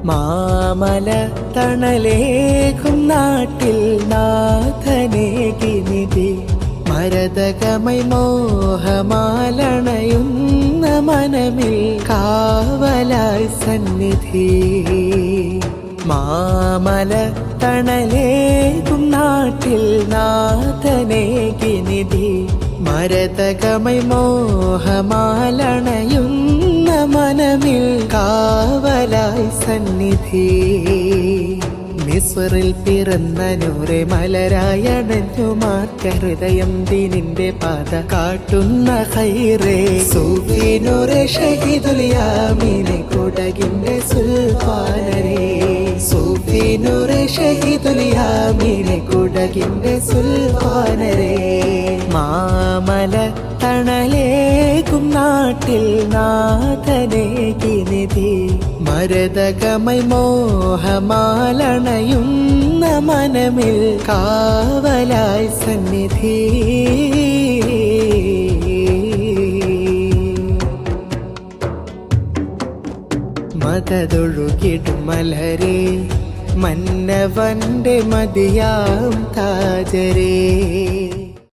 മാമല തണലേകും നാട്ടിൽ നാഥനേകി നിധി മരതകമൈ മോഹമാലണയുന്ന മനമിൽ കാവലായി സന്നിധി. മാമല തണലേകും നാട്ടിൽ നാഥനേകി നിധി മരതകമൈ മോഹമാലണയുന്ന മനമിൽ കാവലായി സന്നിധി. മിസ്റിൽ പിറന്ന നൂറെ മലരായണഞ്ഞു മാറ്റ ഹൃദയം ദീനിന്റെ പാത കാട്ടുന്ന ഖൈറേ. സൂഫി നൂറെ ഷഹീദുൽ യാമീനെ കുടകിന്റെ സുൽത്താനരേ. സൂഫി നൂറെ ഷഹീദുൽ യാമീനെ കുടകിന്റെ സുൽത്താനരേ. മാമല തണലേകും നാട്ടിൽ നാഥനേകി നിധി മരതകമൈ മോഹമാലണയുന്ന മനമിൽ കാവലായി സന്നിധി. മതതൊഴുകിടും മലരേ മന്നവന്റെ മതിയാം താജരേ.